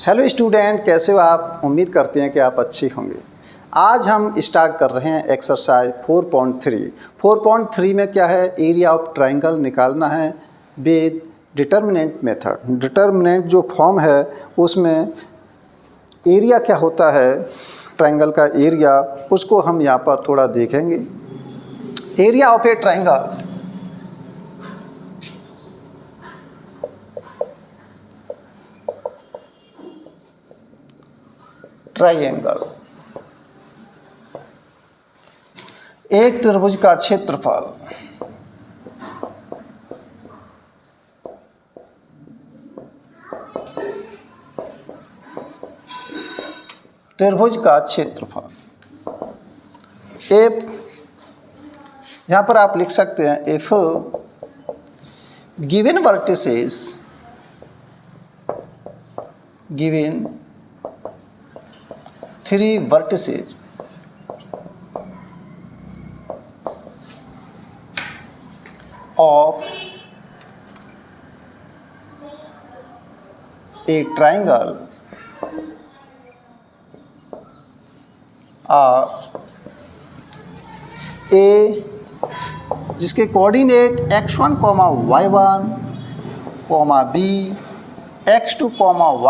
Hello student, कैसे हो आप? उम्मीद करते हैं कि आप अच्छे होंगे। आज हम स्टार्ट कर रहे हैं एक्सरसाइज 4.3। 4.3 में क्या है, एरिया ऑफ ट्रायंगल निकालना है विद डिटर्मिनेंट मेथड। डिटर्मिनेंट जो फॉर्म है उसमें एरिया क्या होता है, ट्रायंगल का एरिया, उसको हम यहाँ पर थोड़ा देखेंगे। Area of A triangle triangle एक त्रिभुज का क्षेत्रफल एफ, यहाँ पर आप लिख सकते हैं if given vertices three vertices of a triangle are a जिसके coordinate x1, y1, b, x2,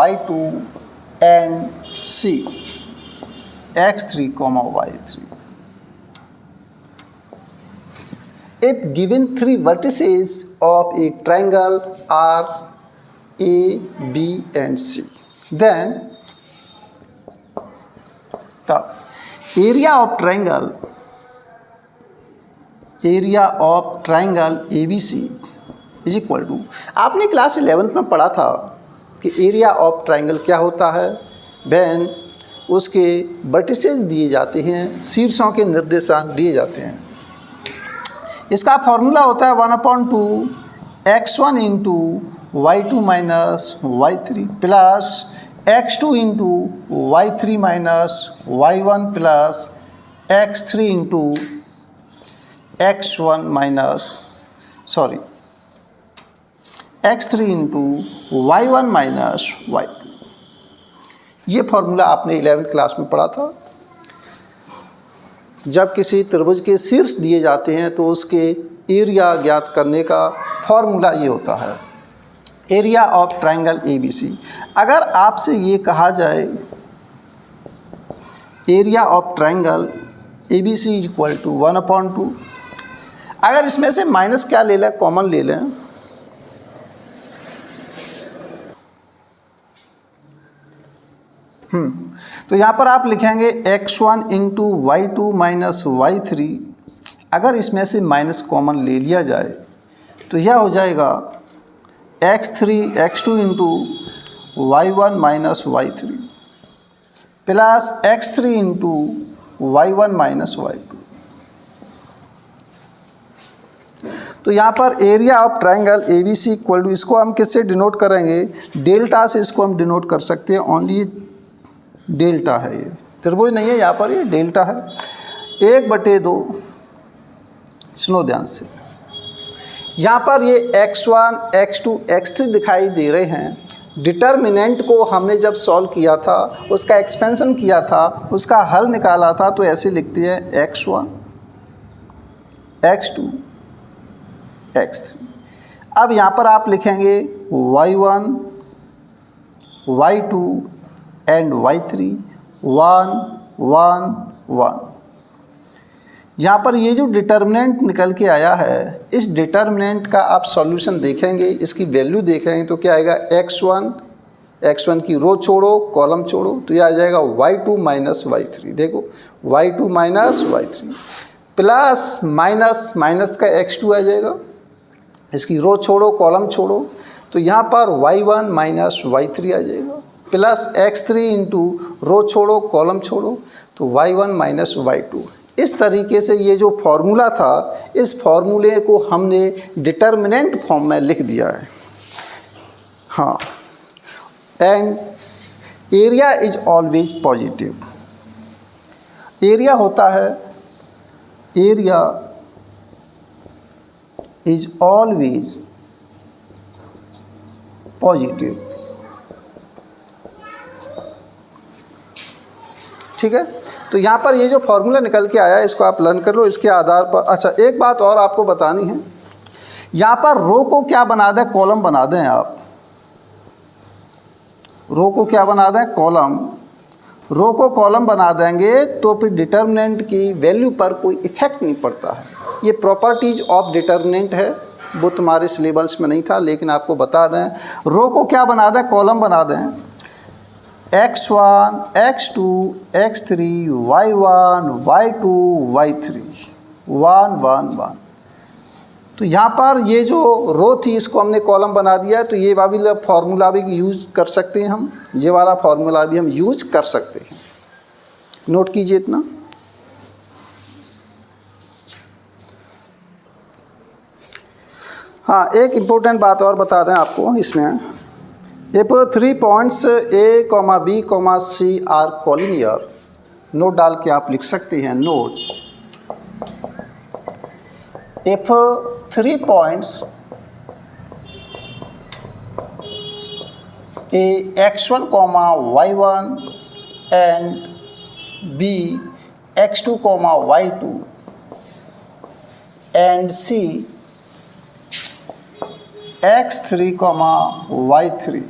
y2 and c, x3, y3. If given three vertices of a triangle are A, B and C, then the area of triangle ABC is equal to, आपने class 11th में पढ़ा था कि area of triangle क्या होता है। When उसके vertices दिए जाते हैं, शीर्षों के निर्देशांक दिए जाते हैं। इसका फॉर्मूला होता है 1/2 x1 into y2 minus y3 plus x2 into y3 minus y1 plus x3 into x3 into y1 minus y2। ये फॉर्मूला आपने 11th क्लास में पढ़ा था। जब किसी त्रिभुज के शीर्ष दिए जाते हैं तो उसके एरिया ज्ञात करने का फॉर्मूला ये होता है, एरिया ऑफ ट्रायंगल ABC। अगर आपसे ये कहा जाए area of triangle ABC is equal to 1/2, अगर इसमें से माइनस क्या ले लें, कॉमन ले लें, तो यहाँ पर आप लिखेंगे x1 into y2 minus y3। अगर इसमें से माइनस कॉमन ले लिया जाए तो यह हो जाएगा x2 into y1 minus y3 plus x3 into y1 minus y2। तो यहाँ पर area of triangle ABC equal to, इसको हम किससे डिनोट करेंगे, डेल्टा से इसको हम डिनोट कर सकते हैं। ओनली डेल्टा है, ये त्रिभुज नहीं है, यहाँ पर ये डेल्टा है। 1/2, सुनो ध्यान से, यहाँ पर ये x1, x2, x3 दिखाई दे रहे हैं। डिटर्मिनेंट को हमने जब सॉल्व किया था, उसका एक्सपेंशन किया था, उसका हल निकाला था, तो ऐसे लिखते हैं x1, x2, x3। अब यहाँ पर आप लिखेंगे y1, y2 एंड y3, 1, 1, 1। यहाँ पर ये जो डिटर्मिनेंट निकल के आया है, इस डिटर्मिनेंट का आप सॉल्यूशन देखेंगे, इसकी वैल्यू देखेंगे तो क्या आएगा, x1 की रो छोड़ो, कॉलम छोड़ो, तो ये आ जाएगा y2 माइनस y3। देखो y2 minus y3 plus minus का x2 आ जाएगा, इसकी रो छोड़ो, कॉलम छोड़ो, तो यहाँ पर y1 माइनस y3 आ जाएगा, प्लस x3 इंटू रो छोड़ो, कॉलम छोड़ो, तो y1 माइनस y2। इस तरीके से ये जो फॉर्मूला था, इस फॉर्मूले को हमने डिटर्मिनेंट फॉर्म में लिख दिया है। हाँ, and area is always positive. Area होता है, एरिया इज ऑलवेज पॉजिटिव ठीक है। तो यहाँ पर ये जो फॉर्मूला निकल के आया इसको आप लर्न कर लो। इसके आधार पर अच्छा एक बात और आपको बतानी है, यहाँ पर रो को क्या बना दें, कॉलम बना दें। आप रो को क्या बना दें, कॉलम। रो को कॉलम बना देंगे तो फिर डिटर्मिनेंट की वैल्यू पर कोई इफेक्ट नहीं पड़ता है। ये प्रॉपर्टीज ऑफ डिटर्मिनेंट है, वो तुम्हारे सिलेबस में नहीं था लेकिन आपको बता दें। रो को क्या बना दें, कॉलम बना दें। x1 x2 x3 y1 y2 y3 1 1 1। तो यहाँ पर ये जो रो थी इसको हमने कॉलम बना दिया, तो ये वाला फार्मूला भी यूज़ कर सकते हैं हम, ये वाला फार्मूला भी हम यूज़ कर सकते हैं। नोट कीजिए इतना। हाँ, एक इम्पोर्टेंट बात और बता दें आपको इसमें, if 3 points A, B, C are collinear, note डाल के आप लिख सकते हैं। Note, if 3 points A x1, y1 and B x2, y2 and C x3, y3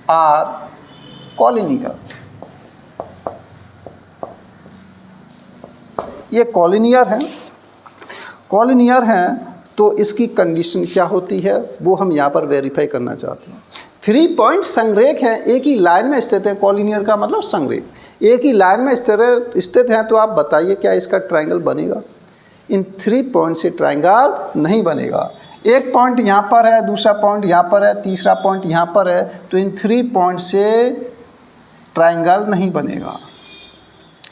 are collinear. ये कॉलिनियर हैं, कॉलिनियर हैं तो इसकी कंडीशन क्या होती है वो हम यहाँ पर वेरीफाई करना चाहते हैं। 3 पॉइंट संरेख हैं, एक ही लाइन में स्थित है। कॉलिनियर का मतलब संरेख, एक ही लाइन में स्थित हैं। तो आप बताइए क्या इसका ट्रायंगल बनेगा? इन 3 पॉइंट से ट्रायंगल नहीं बनेगा। एक पॉइंट यहाँ पर है, दूसरा पॉइंट यहाँ पर है, तीसरा पॉइंट यहाँ पर है, तो इन 3 पॉइंट से ट्रायंगल नहीं बनेगा।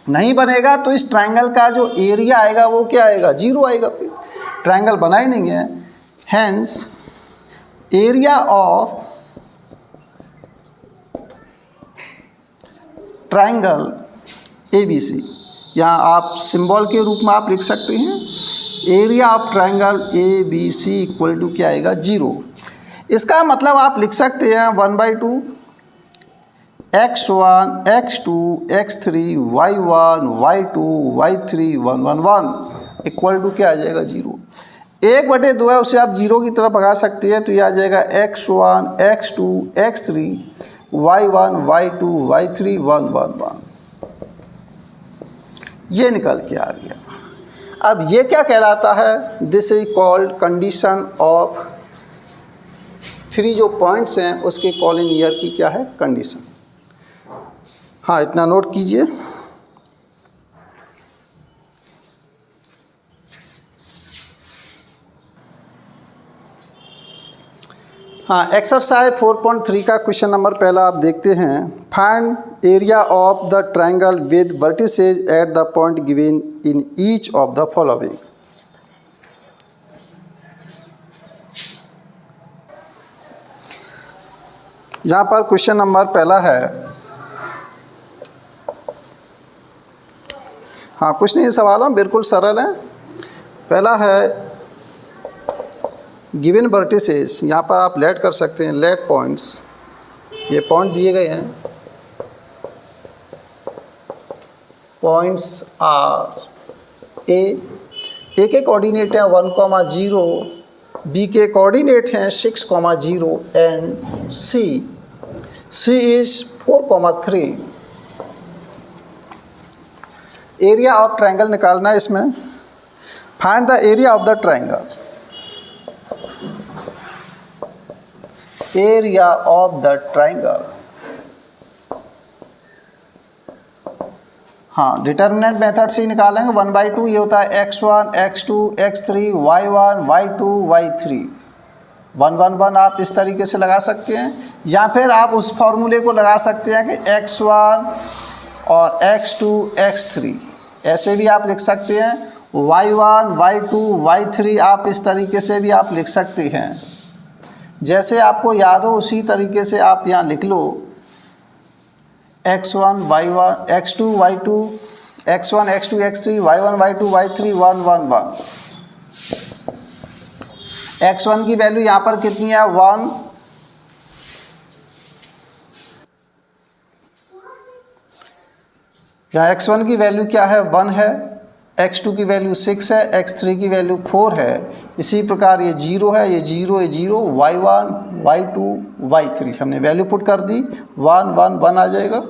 नहीं बनेगा तो इस ट्रायंगल का जो एरिया आएगा वो क्या आएगा? 0 आएगा। फिर ट्रायंगल बना ही नहीं है। Hence area of triangle ABC, यहाँ आप सिंबल के रूप में आप लिख सकते हैं, area of triangle ABC equal to क्या आएगा? 0। इसका मतलब आप लिख सकते हैं 1/2 x1 x2 x3 y1 y2 y3 1 1 1 equal to क्या आ जाएगा? 0। 1/2 है, उसे आप 0 की तरफ भगा सकते हैं, तो ये आ जाएगा x1 x2 x3 y1 y2 y3 1 1 1। ये निकल के आ गया। अब ये क्या कहलाता है? This is called condition of 3 जो पॉइंट्स हैं उसके कॉलिनियर की क्या है? कंडीशन। हाँ, इतना नोट कीजिए। हाँ, एक्सरसाइज 4.3 का क्वेश्चन नंबर पहला आप देखते हैं। Find area of the triangle with vertices at the point given in each of the following. यहाँ पर क्वेश्चन नंबर पहला है। हाँ, कुछ नहीं सवाल है, बिल्कुल सरल है। पहला है गिवन वर्टिसेस, यहाँ पर आप लेट कर सकते हैं, लेट पॉइंट्स। ये पॉइंट दिए गए हैं, पॉइंट्स आर ए के कोऑर्डिनेट हैं 1,0, बी के कोऑर्डिनेट हैं 6,0 and C is 4,3। Area of triangle निकालना है इसमें। Find the area of the triangle. Area of the triangle, हाँ, डिटर्मिनेंट मेथड से ही निकालेंगे। 1/2 ये होता है x1 x2 x3 y1 y2 y3 1 1 1। आप इस तरीके से लगा सकते हैं, या फिर आप उस फॉर्मूले को लगा सकते हैं कि x1 और x2 x3, ऐसे भी आप लिख सकते हैं। y1 y2 y3 आप इस तरीके से भी आप लिख सकते हैं। जैसे आपको याद हो उसी तरीके से आप यहाँ लिख लो। x1 y1 x2 y2 x1 x2 x3 y1 y2 y3 1 1 1। x1 की वैल्यू यहाँ पर कितनी है? 1। यहाँ x1 की वैल्यू क्या है 1 है, x2 की वैल्यू 6 है, x3 की वैल्यू 4 है। इसी प्रकार ये 0 है, ये 0 ये 0, y1 y2 y3 हमने वैल्यू पुट कर दी, 1 1 1 आ जाएगा।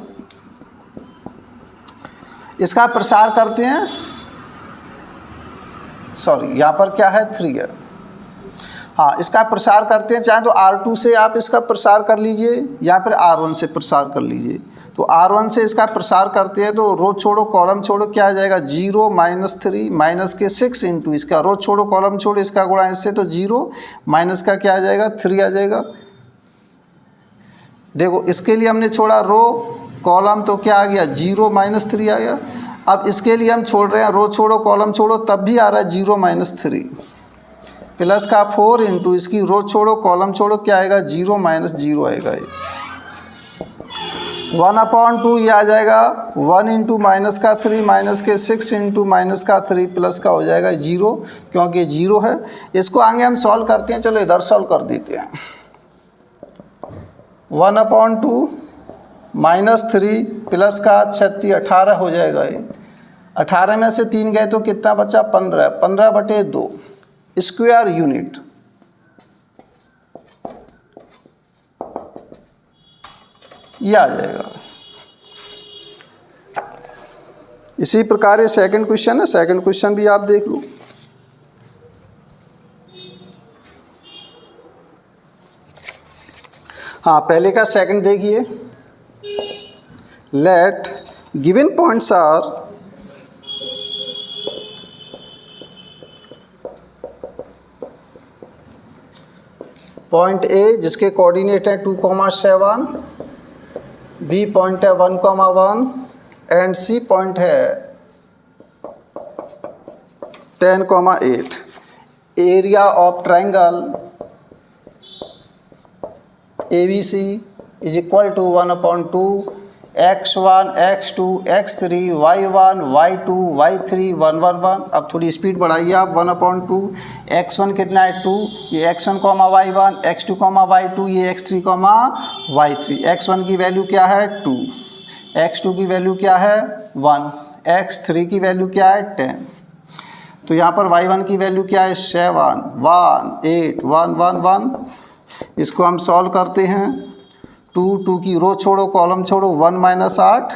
इसका प्रसार करते हैं, सॉरी यहाँ पर क्या है 3 है, हाँ इसका प्रसार करते हैं। चाहे तो R2 से आप इसका प्रसार कर लीजिए या फिर R1 से प्रसार कर लीजिए। तो R1 से इसका प्रसार करते हैं तो रो छोड़ो कॉलम छोड़ो क्या आ जाएगा 0 -3 माइनस के 6 इंटू इसका रो छोड़ो कॉलम छोड़ो इसका गुणा इससे तो 0 माइनस का क्या आ जाएगा 3 आ जाएगा। देखो इसके लिए हमने छोड़ा रो कॉलम तो क्या आ गया 0 -3 आ गया। अब इसके लिए हम छोड़ रहे हैं रो छोड़ो कॉलम छोड़ो तब भी आ रहा है 0 -3 प्लस का 4 इंटू इसकी रो छोड़ो कॉलम छोड़ो क्या आएगा 0 -0 आएगा। ये 1/2 ये आ जाएगा 1 इंटू माइनस का 3 माइनस के 6 इंटू माइनस का 3 प्लस का हो जाएगा 0 क्योंकि 0 है। इसको आगे हम सॉल्व करते हैं, चलो इधर सॉल्व कर देते हैं। 1/2 -3 प्लस का 36 18 हो जाएगा। ये 18 में से 3 गए तो कितना बचा 15, 15/2 स्क्वायर यूनिट। ये आ जाएगा। इसी प्रकार ये सेकंड क्वेश्चन है, सेकंड क्वेश्चन भी आप देख लो। हाँ पहले का सेकंड देखिए। Let given points are point A जिसके कोऑर्डिनेट है 2,7, बी पॉइंट है 1,1 एंड सी पॉइंट है 10,8। Area of triangle ABC is equal to 1/2 x1 x2 x3 y1 y2 y3 1 1 1। अब थोड़ी स्पीड बढ़ाइए आप। 1/2 x1 कितना है 2, ये x1, y1 x2, y2 ये x3, y3। x1 की वैल्यू क्या है 2, x2 की वैल्यू क्या है 1, x3 की वैल्यू क्या है 10। तो यहाँ पर y1 की वैल्यू क्या है 7 1 8 1 1 1। इसको हम सॉल्व करते हैं। 2 की रो छोड़ो कॉलम छोड़ो 1 - 8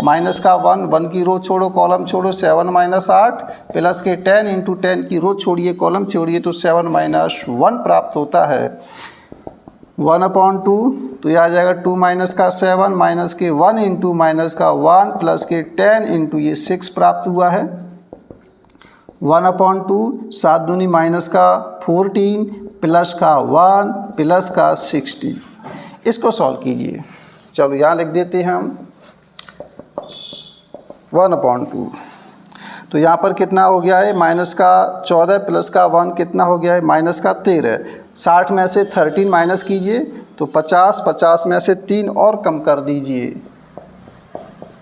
माइनस का 1 1 की रो छोड़ो कॉलम छोड़ो 7 - 8 प्लस के 10 इंटू 10 की रो छोड़िए कॉलम छोड़िए तो 7 - 1 प्राप्त होता है। 1/2 तो ये आ जाएगा 2 माइनस का 7 माइनस के 1 इंटू माइनस का 1 प्लस के 10 इंटू ये 6 प्राप्त हुआ है। 1/2 7 दूनी माइनस का 14 प्लस का 1 प्लस का 60। इसको सॉल्व कीजिए। चलो यहाँ लिख देते हैं हम 1/2। तो यहाँ पर कितना हो गया है माइनस का 14 प्लस का 1 कितना हो गया है माइनस का 13। 60 में से 13 माइनस कीजिए तो 50, 50 में से 3 और कम कर दीजिए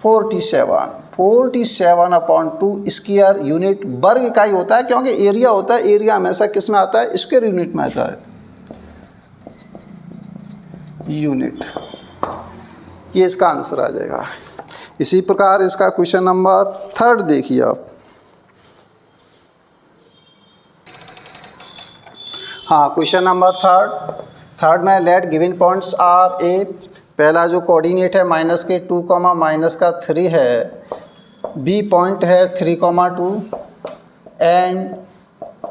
47। 47/2 स्क्वायर यूनिट वर्ग इकाई होता है क्योंकि एरिया होता है। एरिया हमेशा किस में आता है स्क्वायर यूनिट में आता है, यूनिट। ये इसका आंसर आ जाएगा। इसी प्रकार इसका क्वेश्चन नंबर 3 देखिए आप। हाँ क्वेश्चन नंबर 3 में लेट गिवन पॉइंट्स आर ए। पहला जो कोऑर्डिनेट है माइनस के 2, माइनस का 3 है। बी पॉइंट है 3,2 एंड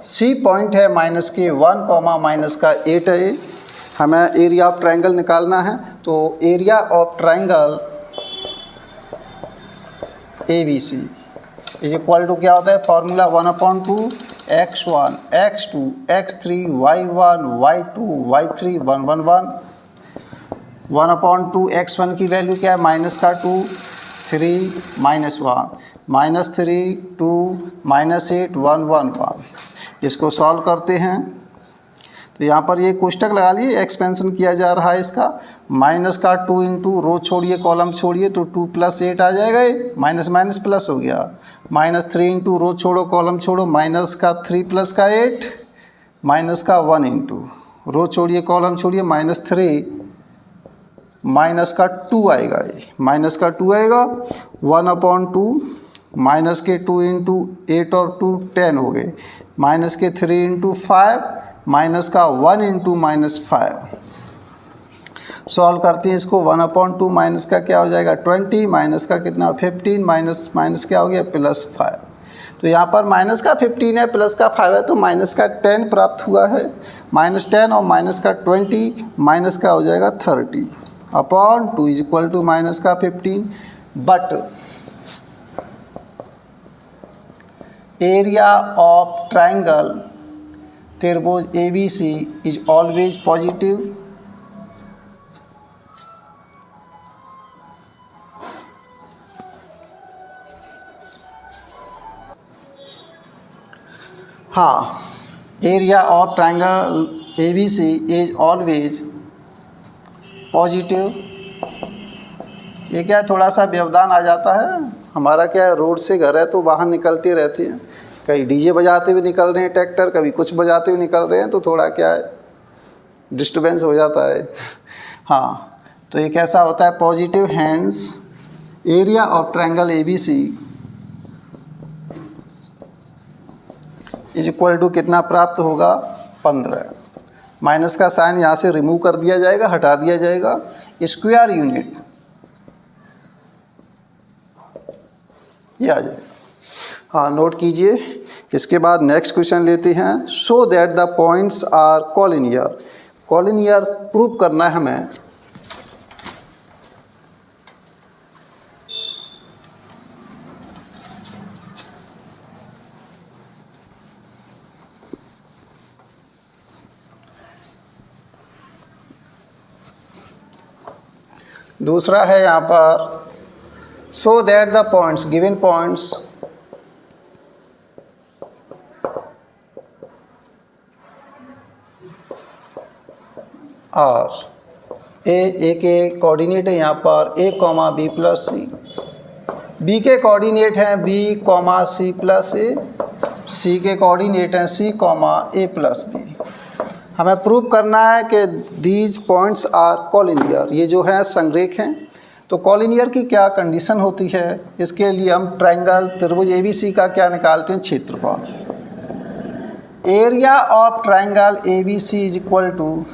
सी पॉइंट है माइनस के 1, माइनस का 8 है। हमें एरिया ऑफ ट्रायंगल निकालना है। तो area of triangle ABC is equal to क्या होता है formula 1/2 x1 x2 x3 y1 y2 y3 1 1 1। 1/2 x1 की वैल्यू क्या है माइनस का 2 3 माइनस 1 माइनस 3 2 माइनस 8 1 1 1। इसको सॉल्व करते हैं तो यहाँ पर ये कोष्टक लगा लिए, एक्सपेंशन किया जा रहा है इसका। माइनस का 2 इंटू रो छोड़िए कॉलम छोड़िए तो 2 + 8 आ जाएगा। ये माइनस माइनस प्लस हो गया। माइनस 3 इंटू रो छोड़ो कॉलम छोड़ो माइनस का 3 प्लस का 8 माइनस का 1 इंटू रो छोड़िए कॉलम छोड़िए माइनस 3 माइनस का 2 आएगा, ये माइनस का 2 आएगा, 1/2 माइनस के 2 इंटू 8 और 2 10 हो गए, माइनस के 3 इंटू 5 माइनस का 1 इंटू -5। सॉल्व करते हैं इसको, 1/2 माइनस का क्या हो जाएगा 20, माइनस का कितना 15, माइनस माइनस क्या हो गया +5। तो यहाँ पर माइनस का 15 है, प्लस का 5 है, तो माइनस का 10 प्राप्त हुआ है। -10 और माइनस का 20 माइनस का हो जाएगा 30/2 इज इक्वल टू माइनस का 15। बट एरिया ऑफ ट्राइंगल त्रिभुज ABC इज ऑलवेज पॉजिटिव। हाँ, area of triangle ABC is always positive. ये क्या थोड़ा सा व्यवधान आ जाता है, हमारा क्या है रोड से घर है तो वाहन निकलते रहते हैं, कहीं डीजे बजाते हुए निकल रहे हैं ट्रैक्टर, कभी कुछ बजाते हुए निकल रहे हैं, तो थोड़ा क्या है डिस्टर्बेंस हो जाता है। हाँ, तो ये कैसा होता है positive, hence area of triangle ABC is equal to कितना प्राप्त होगा 15। माइनस का साइन यहाँ से रिमूव कर दिया जाएगा, हटा दिया जाएगा, स्क्वायर यूनिट ये आ जाएगा। हाँ, नोट कीजिए। इसके बाद नेक्स्ट क्वेश्चन लेते हैं। So that the points are collinear. Collinear prove करना है हमें। दूसरा है यहाँ पर so that the points given points और ए के कोऑर्डिनेट है यहाँ पर A, B + C, B के कोऑर्डिनेट हैं B, C + A, C के कोऑर्डिनेट हैं C, A + B। हमें प्रूव करना है कि दीज पॉइंट्स आर कॉलिनियर, ये जो है संरेख हैं। तो कॉलिनियर की क्या कंडीशन होती है, इसके लिए हम ट्रायंगल त्रिभुज ABC का क्या निकालते हैं क्षेत्रफल। Area of triangle ABC is equal to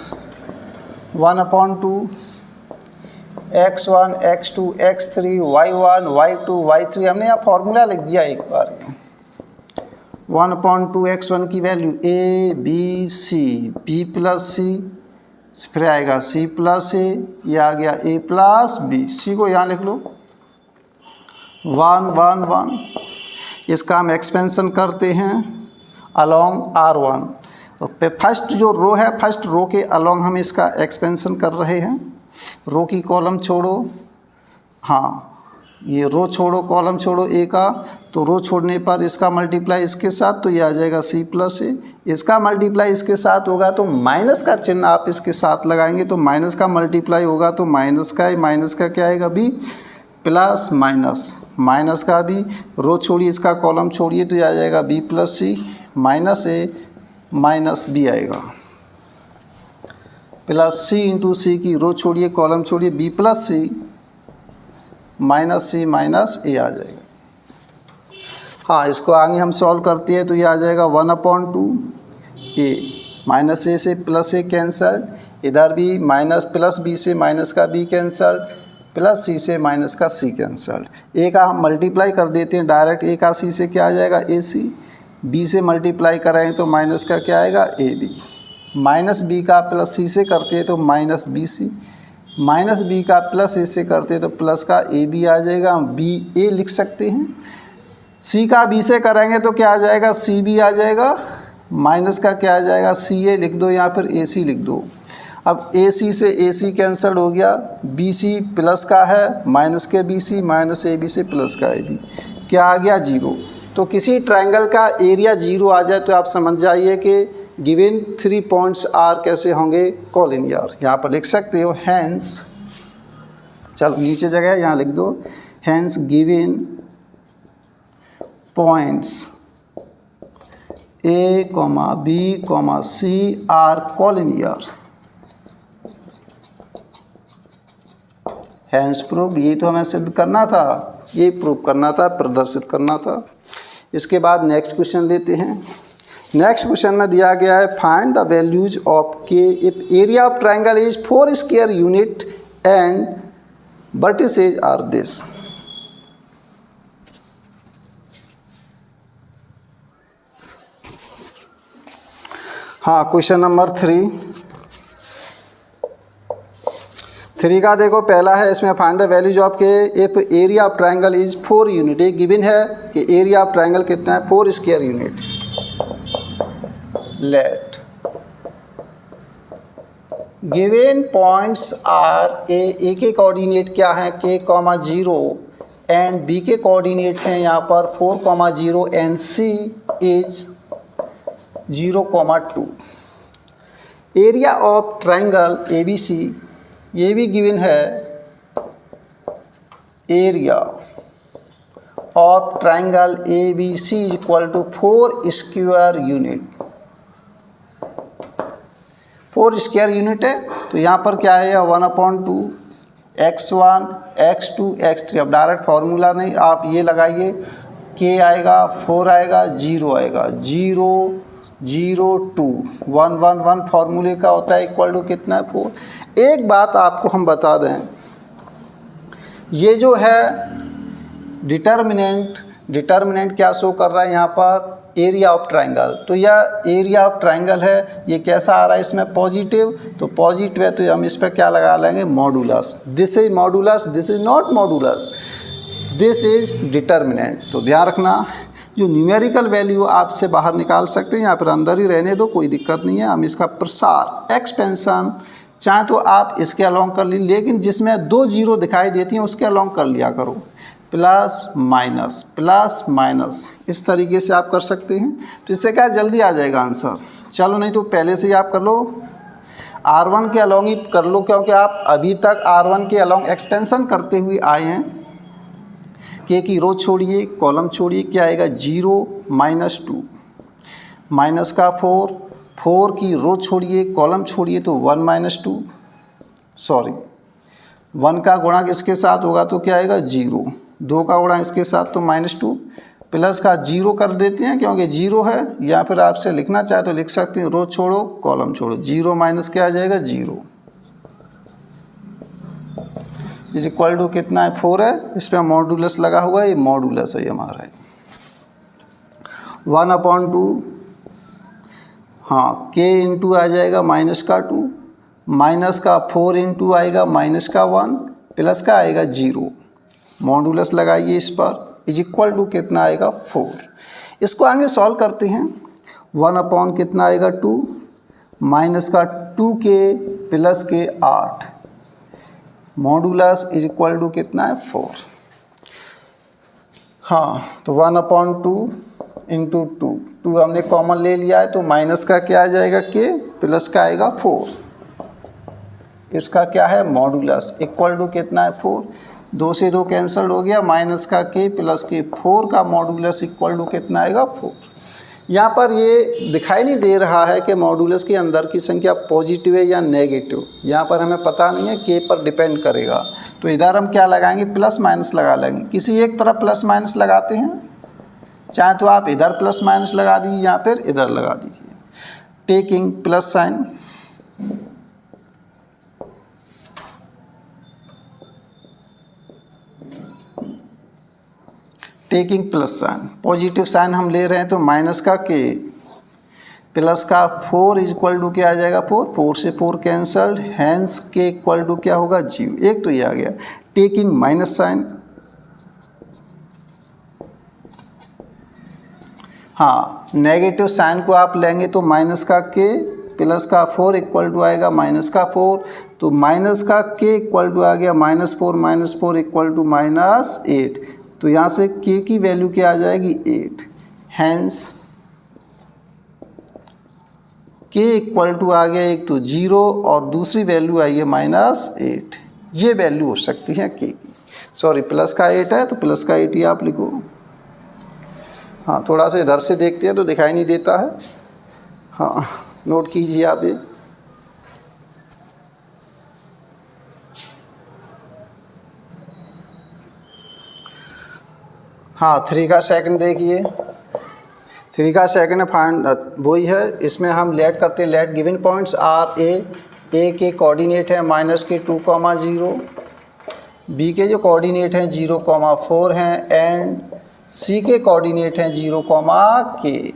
1/2 x1 x2 x3 y1 y2 y3। हमने यहाँ फॉर्मूला लिख दिया एक बार। 1/2 x1 की value A B C, B + C, फिर आएगा C + A, ये आ गया A + B। C को यहाँ लिख लो 1 1 1। इसका हम एक्सपेंशन करते हैं अलोंग R1। तो फर्स्ट जो रो है, फर्स्ट रो के अलोंग हम इसका एक्सपेंशन कर रहे हैं। रो की कॉलम छोड़ो, हाँ ये रो छोड़ो, कॉलम छोड़ो A का, तो रो छोड़ने पर इसका मल्टीप्लाई इसके साथ, तो ये आ जाएगा C + A। इसका मल्टीप्लाई इसके साथ होगा तो माइनस का चिन्ह आप इसके साथ लगाएंगे, तो माइनस का मल्टीप्लाई होगा तो माइनस का क्या आएगा B प्लस माइनस का B। रो छोड़िए, इसका कॉलम छोड़िए, तो ये आ जाएगा B + C -A -B आएगा, प्लस C × C की रो छोड़िए, कॉलम छोड़िए, B + C -C -A आ जाएगा। हाँ, इसको आगे हम सॉल्व करते हैं तो ये आ जाएगा 1/2 A, -A से +A कैंसल्ड, इधर भी +B से माइनस का B कैंसल्ड, +C से माइनस का C कैंसल्ड। A का हम मल्टीप्लाई कर देते हैं डायरेक्ट, A का C से क्या आ जाएगा AC, B से मल्टीप्लाई कराएँ तो माइनस का क्या आएगा AB, -B का +C से करते हैं तो -BC, -B का +A से करते हैं तो प्लस का AB आ जाएगा, BA लिख सकते हैं। C का B से करेंगे तो क्या आ जाएगा CB आ जाएगा, माइनस का क्या आ जाएगा CA लिख दो या फिर AC लिख दो। अब AC से AC कैंसिल हो गया, BC प्लस का है, माइनस के BC, -AB से प्लस का AB, क्या आ गया 0। तो किसी ट्रायंगल का एरिया 0 आ जाए तो आप समझ जाइए कि गिवन 3 पॉइंट्स आर कैसे होंगे कॉलिनियर। यहाँ पर लिख सकते हो हैंस, चलो नीचे जगह यहाँ लिख दो, hence given points A, B, C are collinear. Hence proved, ये तो हमें सिद्ध करना था, ये प्रूव करना था, प्रदर्शित करना था। इसके बाद नेक्स्ट क्वेश्चन लेते हैं। नेक्स्ट क्वेश्चन में दिया गया है find the values of k if area of triangle is 4 square unit and vertices are this. हाँ, क्वेश्चन नंबर 3 का देखो, पहला है इसमें find the values of k if area of triangle is 4 unit. ये गिवन है कि एरिया ऑफ ट्राइंगल कितना है, 4 square unit. Let given points are A के कोऑर्डिनेट क्या है, k, 0 एंड बी के कोऑर्डिनेट हैं यहाँ पर 4, 0 and C is 0, 2। Area of triangle ABC ये भी गिवन है, area of triangle ABC is equal to 4 square unit. 4 square unit है तो यहाँ पर क्या है, 1/2 x1 x2 x3। अब डायरेक्ट फार्मूला नहीं, आप ये लगाइए, k आएगा, 4 आएगा, 0 आएगा, 0 0 2 1 1 1 फार्मूले का होता है, इक्वल टू कितना है, 4। एक बात आपको हम बता दें, ये जो है डिटर्मिनेंट क्या शो कर रहा है यहाँ पर, एरिया ऑफ ट्राइंगल। तो यह एरिया ऑफ ट्राइंगल है, ये कैसा आ रहा है इसमें, पॉजिटिव। तो पॉजिटिव है तो हम इस पर क्या लगा लेंगे, modulus. This is modulus, this is not modulus, this is determinant. तो ध्यान रखना, जो न्यूमेरिकल वैल्यू आपसे बाहर निकाल सकते हैं यहाँ पर अंदर ही रहने दो, कोई दिक्कत नहीं है। हम इसका प्रसार, एक्सपेंशन चाहे तो आप इसके अलोंग कर लीजिए, लेकिन जिसमें 2 0 दिखाई देती हैं उसके अलोंग कर लिया करो, प्लस माइनस इस तरीके से आप कर सकते हैं। तो इससे क्या जल्दी आ जाएगा आंसर। चलो, नहीं तो पहले से ही आप कर लो, R1 के अलोंग ही कर लो, क्योंकि आप अभी तक R1 के अलोंग एक्सपेंशन करते हुए आए हैं। के की रो छोड़िए, कॉलम छोड़िए, क्या आएगा, 0 -2 माइनस का 4 की रो छोड़िए, कॉलम छोड़िए, तो 1 का गुणा किसके साथ होगा तो क्या आएगा, 0। 2 का गुणा इसके साथ तो -2, प्लस का 0 कर देते हैं क्योंकि 0 है, या फिर आपसे लिखना चाहे तो लिख सकते हैं, रो छोड़ो कॉलम छोड़ो, 0 माइनस क्या आ जाएगा, 0 इज इक्वल टू कितना है, 4 है। इस पर मॉडुलस लगा हुआ है, ये मॉडुलस है ये हमारा है 1/2। हाँ, k इंटू आ जाएगा माइनस का 2, माइनस का 4 इंटू आएगा माइनस का 1, प्लस का आएगा 0। मॉडुलस लगाइए इस पर, इज इक्वल टू कितना आएगा, 4। इसको आगे सॉल्व करते हैं। 1/ कितना आएगा, 2, माइनस का 2k प्लस के 8, मॉडुलस इज इक्वल टू कितना है, 4। हाँ, तो 1/2 इंटू 2 हमने कॉमन ले लिया है, तो माइनस का क्या आ जाएगा, k, प्लस का आएगा 4। इसका क्या है, मॉडुलस इक्वल टू कितना है, 4। 2 से 2 कैंसल हो गया, माइनस का k प्लस के 4 का मॉडुलस इक्वल टू कितना आएगा, 4। यहाँ पर ये दिखाई नहीं दे रहा है कि मॉडुलस के अंदर की संख्या पॉजिटिव है या नेगेटिव, यहाँ पर हमें पता नहीं है, k पर डिपेंड करेगा। तो इधर हम क्या लगाएंगे, प्लस माइनस लगा लेंगे। किसी एक तरफ प्लस माइनस लगाते हैं, चाहे तो आप इधर प्लस माइनस लगा दीजिए या फिर इधर लगा दीजिए। Taking plus sign, taking plus sign, positive sign हम ले रहे हैं तो माइनस का k प्लस का 4 इज इक्वल टू क्या आ जाएगा, 4 से 4 cancelled, hence k equal to क्या होगा, 0। एक तो ये आ गया। टेकिंग माइनस साइन, हाँ, नेगेटिव साइन को आप लेंगे तो माइनस का k प्लस का 4 इक्वल टू आएगा माइनस का 4, तो माइनस का k इक्वल टू आ गया -4 इक्वल टू -8। तो यहाँ से k की वैल्यू क्या आ जाएगी, 8। हैंस k इक्वल टू आ गया, एक तो 0 और दूसरी वैल्यू आई है -8। ये वैल्यू हो सकती है k की। सॉरी, प्लस का 8 है तो प्लस का 8 ही आप लिखो। हाँ, थोड़ा सा इधर से देखते हैं तो दिखाई नहीं देता है। हाँ, नोट कीजिए आप ये। हाँ 3 का सेकंड देखिए, 3 का सेकंड फाइंड वही है, इसमें हम लेट करते हैं। Late given points are A के कोऑर्डिनेट है -2,0, बी के जो कोऑर्डिनेट हैं 0,4 हैं एंड सी के कोऑर्डिनेट हैं 0, के।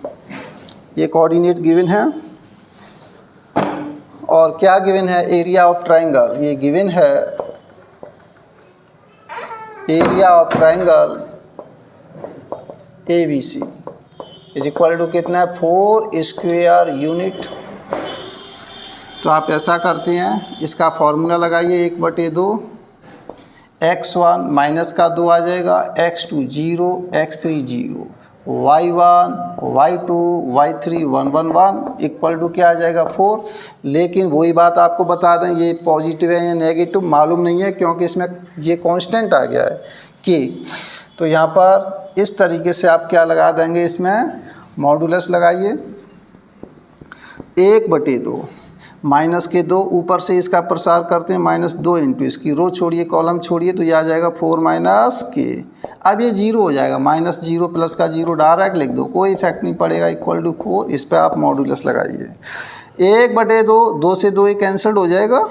ये कोऑर्डिनेट गिवन है। और क्या गिवन है? Area of triangle. ये गिवन है area of triangle ABC is equal to कितना है? 4 स्क्वायर यूनिट। तो आप ऐसा करते हैं, इसका फॉर्मूला लगाइए 1/2, x1 माइनस का 2 आ जाएगा, x2 0, x3 0, y1 y2 y3 1 1 1 equal to क्या आ जाएगा? 4। लेकिन वही बात आपको बता दें, ये पॉजिटिव है या नेगेटिव मालूम नहीं है, क्योंकि इसमें ये कांस्टेंट आ गया है कि। तो यहाँ पर इस तरीके से आप क्या लगा देंगे, इसमें मॉडुलस लगाइए 1/2, माइनस के 2 ऊपर से इसका प्रसार करते हैं -2 इंटू इसकी रो छोड़िए कॉलम छोड़िए, तो ये आ जाएगा 4 - के। अब ये 0 हो जाएगा, -0 प्लस का 0 डायरेक्ट लिख दो, कोई इफेक्ट नहीं पड़ेगा, इक्वल टू 4। इस पर आप मॉडुलस लगाइए 1/2, 2 से 2 ही कैंसल्ड हो जाएगा,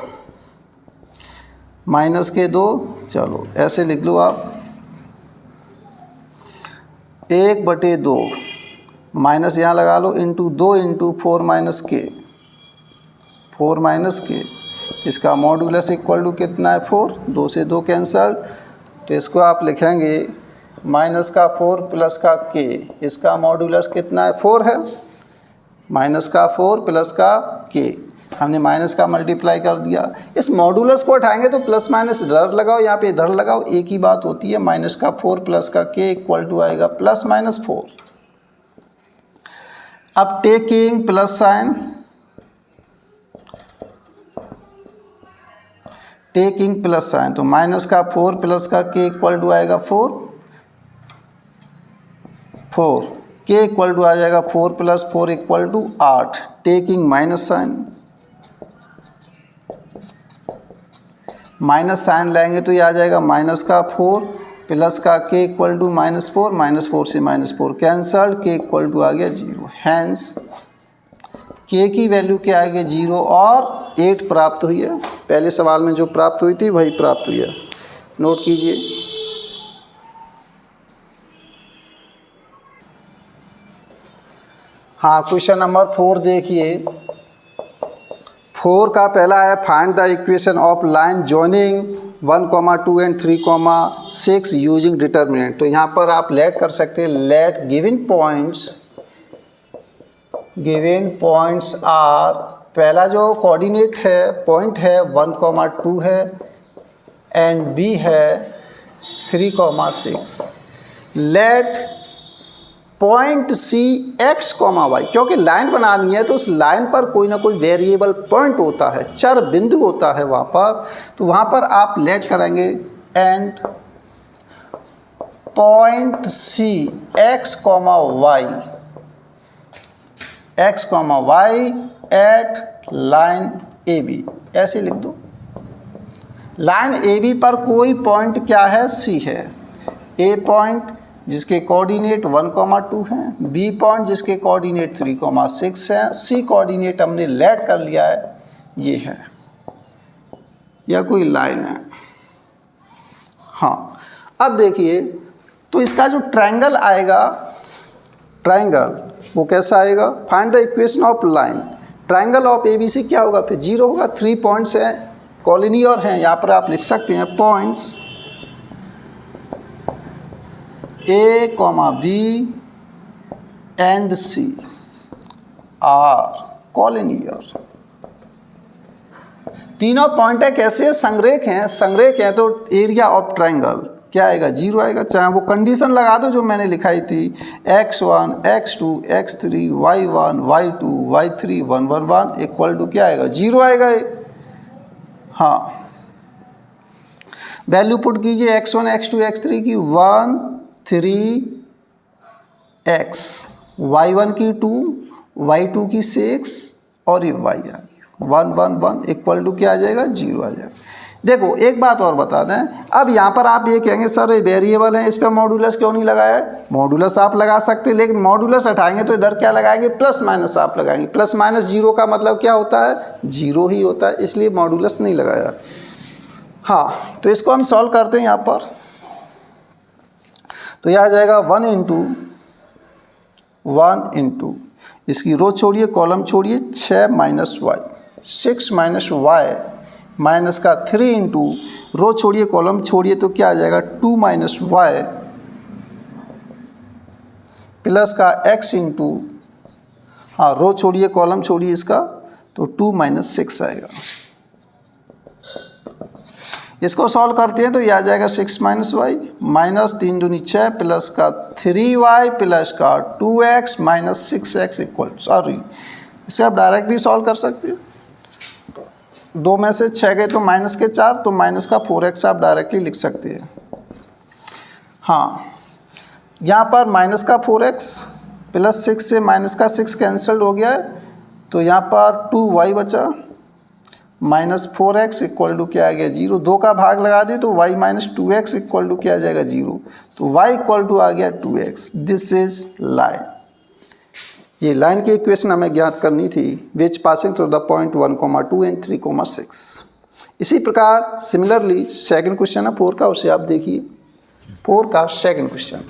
माइनस के 2, चलो ऐसे लिख लो आप 1/2 माइनस यहाँ लगा लो इंटू 2 इंटू 4 - के, 4 - के। इसका मॉडुलस इक्वल टू कितना है? 4। 2 से 2 कैंसल, तो इसको आप लिखेंगे -4 प्लस का के। इसका मॉडुलस कितना है? 4 है। -4 प्लस का के, हमने माइनस का मल्टीप्लाई कर दिया। इस मॉडुलस को उठाएंगे तो प्लस माइनस इधर लगाओ, यहाँ पे इधर लगाओ, एक ही बात होती है। -4 प्लस का के इक्वल टू आएगा +-4। अब taking plus sign, taking plus sign, तो -4 प्लस का के इक्वल टू आएगा 4, के इक्वल टू आ जाएगा 4 + 4 equal to 8। Taking minus sign, minus sign लेंगे तो ये आ जाएगा -4 प्लस का के इक्वल टू -4, -4 से -4 कैंसल्ड, के इक्वल टू आ गया 0। हैंस के की वैल्यू क्या आ गई? 0 और 8 प्राप्त हुई है। पहले सवाल में जो प्राप्त हुई थी वही प्राप्त हुई है, नोट कीजिए। हाँ, क्वेश्चन नंबर 4 देखिए। 4 का पहला है find the equation of line joining 1, 2 and 3, 6 using determinant. तो यहाँ पर आप लेट कर सकते हैं, लेट गिवन पॉइंट्स आर, पहला जो कोऑर्डिनेट है पॉइंट है 1, 2 है एंड बी है 3, 6। Let point C x, y, क्योंकि लाइन बनानी है तो उस लाइन पर कोई ना कोई वेरिएबल पॉइंट होता है, चर बिंदु होता है वहाँ पर। तो वहाँ पर आप लेट करेंगे and point C x, y at line AB, ऐसे लिख दो। लाइन AB पर कोई पॉइंट क्या है? C है। A पॉइंट जिसके कोऑर्डिनेट 1, 2 हैं, बी पॉइंट जिसके कोऑर्डिनेट 3, 6 हैं, सी कोऑर्डिनेट हमने लेट कर लिया है, ये है, या कोई लाइन है। हाँ, अब देखिए, तो इसका जो ट्रायंगल आएगा, ट्रायंगल वो कैसा आएगा? Find the equation of line, triangle of ABC क्या होगा? फिर 0 होगा। 3 पॉइंट्स हैं, कॉलिनियर हैं, यहाँ पर आप लिख सकते हैं points A, B and C are collinear। तीनों पॉइंट है कैसे? संरेख हैं, संरेख हैं, तो एरिया ऑफ ट्रायंगल क्या आएगा? 0 आएगा। चाहे वो कंडीशन लगा दो जो मैंने लिखाई थी, x1, x2, x3, y1, y2, y3 1 1 1 equal to क्या आएगा? 0 आएगा ये। हाँ, वैल्यू पुट कीजिए x1, x2, x3 की 1, 3x, y1 की 2, y2 की 6 और ये y आ गई 1 1 1 इक्वल टू क्या आ जाएगा? 0 आ जाएगा। देखो एक बात और बता दें, अब यहाँ पर आप ये कहेंगे सर ये वेरिएबल है, इस पर मॉडुलस क्यों नहीं लगाया है? मॉडुलस आप लगा सकते हैं, लेकिन मॉडुलस हटाएंगे तो इधर क्या लगाएंगे? प्लस माइनस आप लगाएंगे। प्लस माइनस जीरो का मतलब क्या होता है? जीरो ही होता है, इसलिए मॉडुलस नहीं लगाया। हाँ, तो इसको हम सॉल्व करते हैं यहाँ पर। तो यह आ जाएगा 1 इंटू इसकी रो छोड़िए कॉलम छोड़िए 6 minus Y, 6 minus Y minus का 3 इंटू रो छोड़िए कॉलम छोड़िए तो क्या आ जाएगा 2 माइनस वाई प्लस का x इंटू, हाँ रो छोड़िए कॉलम छोड़िए इसका तो 2 माइनस 6 आएगा। इसको सॉल्व करते हैं तो ये आ जाएगा 6 माइनस वाई माइनस 3 दूनी 6 प्लस का 3y प्लस का 2x minus 6x equal, sorry इसे आप डायरेक्ट भी सॉल्व कर सकते हैं। 2 में से 6 गए तो माइनस के 4, तो माइनस का 4x आप डायरेक्टली लिख सकते हैं। हाँ, यहाँ पर माइनस का 4x प्लस 6 से माइनस का 6 कैंसल्ड हो गया है, तो यहाँ पर 2y बचा माइनस 4x इक्वल टू क्या आ गया 0। 2 का भाग लगा दिए तो y minus 2x equal to क्या आ जाएगा 0, तो y इक्वल टू आ गया 2x। This is line. ये लाइन की इक्वेशन हमें ज्ञात करनी थी, which passing through the point 1, 2 and 3, 6। इसी प्रकार सिमिलरली सेकंड क्वेश्चन है 4 का, उसे आप देखिए। 4 का सेकंड क्वेश्चन,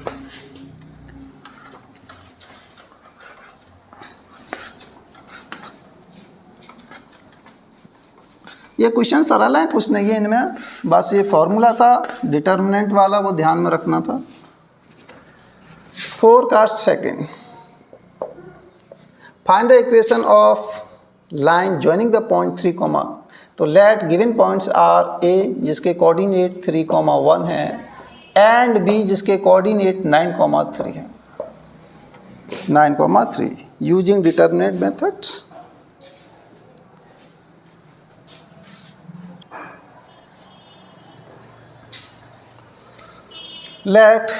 ये क्वेश्चन सरल है, कुछ नहीं है इनमें, बस ये फॉर्मूला था डिटर्मिनेंट वाला, वो ध्यान में रखना था। 4 का second, find the equation of line joining the point 3, तो लेट गिवन पॉइंट्स आर ए जिसके कोऑर्डिनेट 3, 1 है एंड बी जिसके कोऑर्डिनेट 9, 3 है। 9, 3 using determinant methods. Let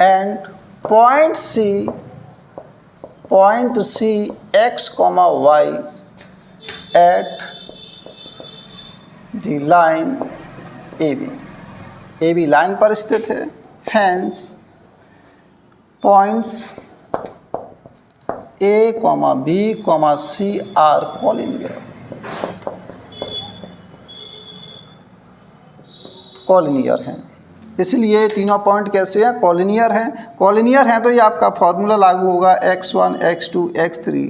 and point C x, y at the line AB। AB line पर स्थित है, hence points A, B, C are collinear। Collinear हैं, इसलिए तीनों पॉइंट कैसे हैं? कॉलिनियर हैं। कॉलिनियर हैं तो ये आपका फॉर्मूला लागू होगा x1, x2, x3,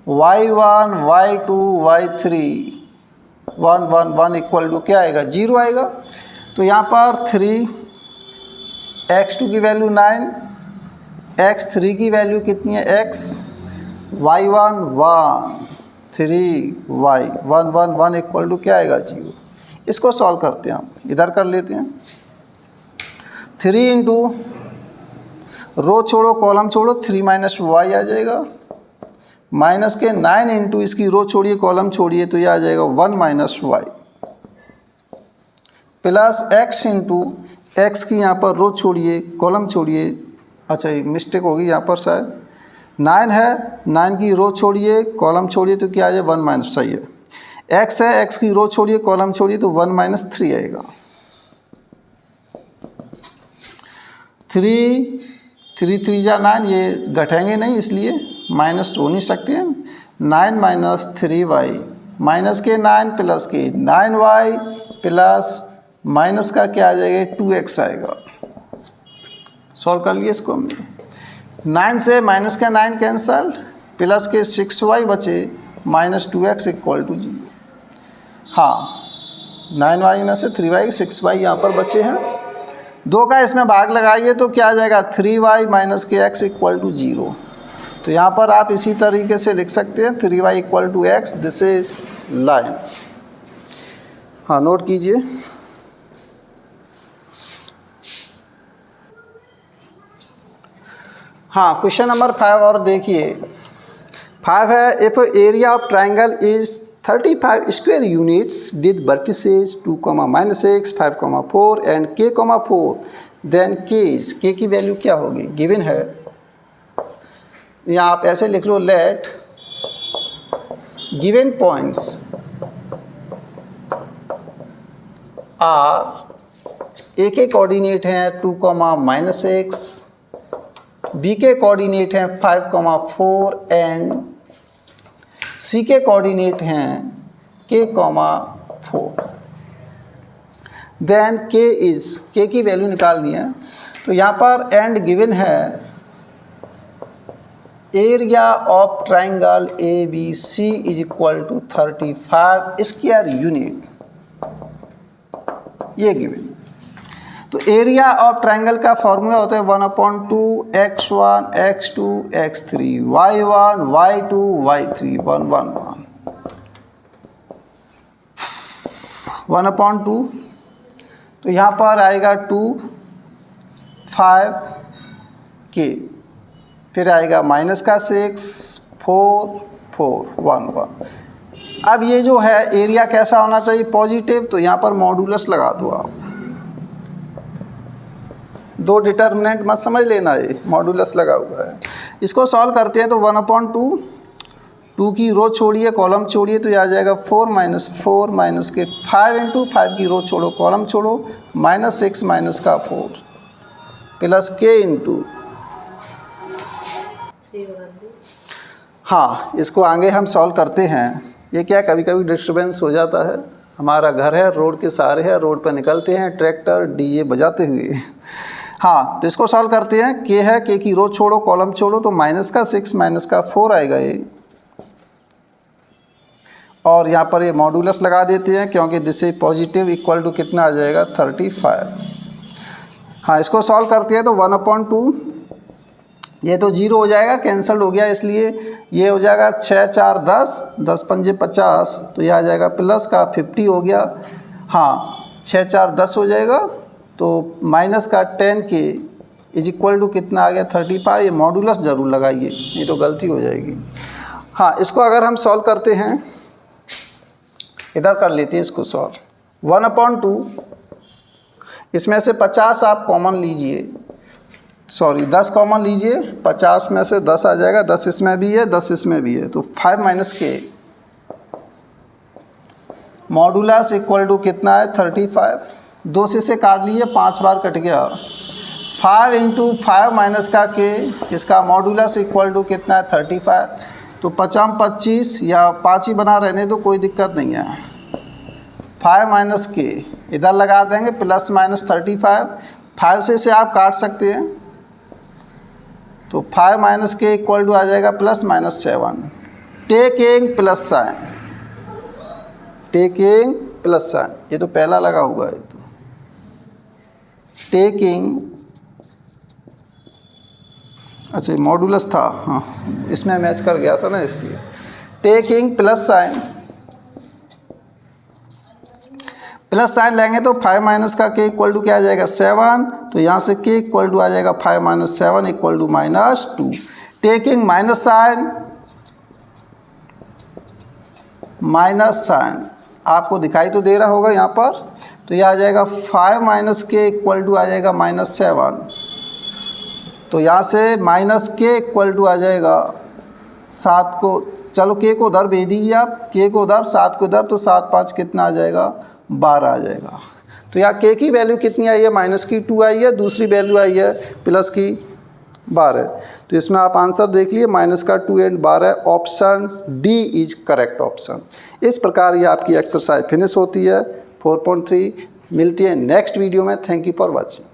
y1, y2, y3, 1, 1, 1 equal to क्या आएगा 0 आएगा। तो यहाँ पर 3, x2 की वैल्यू 9, x3 की वैल्यू कितनी है x, y1 1, 3y 1, 1, 1 equal to क्या आएगा 0। इसको सॉल्व करते हैं, हम इधर कर लेते हैं। 3 इंटू रो छोड़ो कॉलम छोड़ो 3 माइनस वाई आ जाएगा, माइनस के 9 इंटू इसकी रो छोड़िए कॉलम छोड़िए तो यह आ जाएगा 1 minus Y plus x into X की यहाँ पर रो छोड़िए कॉलम छोड़िए, अच्छा ये मिस्टेक होगी यहाँ पर शायद, 9 है 9 की रो छोड़िए कॉलम छोड़िए तो क्या आ जाए 1 माइनस, सही है। x है x की रो छोड़िए कॉलम छोड़िए तो 1 माइनस 3 आएगा। 3 3 जा 9, ये घटेंगे नहीं इसलिए माइनस तो हो नहीं सकते हैं। 9 माइनस 3y माइनस के 9 प्लस के 9y प्लस माइनस का क्या आ जाएगा 2x आएगा। सॉल्व कर लिए इसको हमने। 9 से माइनस का 9 कैंसल प्लस के 6y बचे माइनस 2x इक्वल टू 0। हाँ 9y में से 3y 6y यहाँ पर बचे हैं, 2 का इसमें भाग लगाइए तो क्या आ जाएगा 3y माइनस के x इक्वल टू 0। तो यहाँ पर आप इसी तरीके से लिख सकते हैं 3y equal to x, this is line. हाँ नोट कीजिए। हाँ क्वेश्चन नंबर 5 और देखिए। 5 है, if area of triangle is 35 square units with vertices 2, -x 5, 4 and k, 4, then k की वैल्यू क्या होगी गिवन है। यहाँ आप ऐसे लिख लो, let given points are A के कोऑर्डिनेट हैं 2, -x, बी के कोऑर्डिनेट हैं 5, 4 एंड सी के कोऑर्डिनेट हैं k, 4। देन k की वैल्यू निकालनी है, तो यहाँ पर एंड गिवन है area of triangle ABC is equal to 35 square unit, ये गिवन। तो एरिया ऑफ ट्राइंगल का फॉर्मूला होता है 1/2 x1 x2 x3 y1 y2 y3 1 1 1 1/2। तो यहाँ पर आएगा 2 5 k, फिर आएगा -6 4 4 1 1। अब ये जो है एरिया कैसा होना चाहिए, पॉजिटिव, तो यहाँ पर मॉडुलस लगा दो आप। दो डिटर्मिनेंट मत समझ लेना, ये मॉडुलस लगा हुआ है। इसको सॉल्व करते हैं तो 1/2, 2 की रो छोड़िए कॉलम छोड़िए, तो ये आ जाएगा 4 -4 -k 5 × 5 की रो छोड़ो कॉलम छोड़ो, -6 -4 प्लस k × हाँ, इसको आगे हम सॉल्व करते हैं। ये क्या कभी कभी डिस्टर्बेंस हो जाता है, हमारा घर है रोड के सहारे है, रोड पर निकलते हैं ट्रैक्टर डीजे बजाते हुए। हाँ, तो इसको सॉल्व करते हैं। k है, k की रो छोड़ो कॉलम छोड़ो, तो -6 -4 आएगा ये, और यहाँ पर ये मॉडुलस लगा देते हैं क्योंकि this is positive, equal to कितना आ जाएगा 35। हाँ, इसको सॉल्व करते हैं तो 1/2, ये तो 0 हो जाएगा, कैंसल हो गया, इसलिए ये हो जाएगा 6 4 10 10 5 50, तो ये आ जाएगा प्लस का 50 हो गया। हाँ, 6 4 10 हो जाएगा, तो माइनस का 10k इज इक्वल टू कितना आ गया 35। ये मॉडुलस ज़रूर लगाइए, नहीं तो गलती हो जाएगी। हाँ, इसको अगर हम सॉल्व करते हैं, इधर कर लेते हैं इसको सॉल्व। 1/2, इसमें से 50 आप कॉमन लीजिए, सॉरी 10 कॉमन लीजिए, 50 में से 10 आ जाएगा, 10 इसमें भी है 10 इसमें भी है, तो 5 - k मॉडुलस इक्वल टू कितना है 35। 2 से काट लीजिए, 5 बार कट गया, 5 × 5 - का k, इसका मॉडुलस इक्वल टू कितना है 35। तो 5 25 या 5 ही बना रहने तो कोई दिक्कत नहीं है। 5 - k इधर लगा देंगे, प्लस -35, 5 से आप काट सकते हैं, तो 5 - k इक्वल टू आ जाएगा +-7। Taking plus sign, taking plus sign, ये तो पहला लगा हुआ है, तो टेकिंग, अच्छा मॉडुलस था, हाँ इसमें मैच कर गया था ना, इसलिए taking plus sign, plus sign लेंगे तो 5 - का k इक्वल टू क्या आ जाएगा 7, तो यहाँ से k इक्वल टू आ जाएगा 5 - 7 equal to -2। Taking minus sign, minus sign आपको दिखाई तो दे रहा होगा यहाँ पर, तो यह आ जाएगा 5 - k इक्वल टू आ जाएगा -7, तो यहाँ से -k इक्वल टू आ जाएगा 7 को, चलो k को उधर भेज दीजिए आप, k को उधर 7 को उधर, तो 7 5 कितना आ जाएगा 12 आ जाएगा। तो यहाँ k की वैल्यू कितनी आई है, -2 आई है, दूसरी वैल्यू आई है +12। तो इसमें आप आंसर देख लिए, -2 and 12, option D is correct option. इस प्रकार ये आपकी एक्सरसाइज फिनिश होती है 4.3। मिलती है नेक्स्ट वीडियो में। Thank you for watching.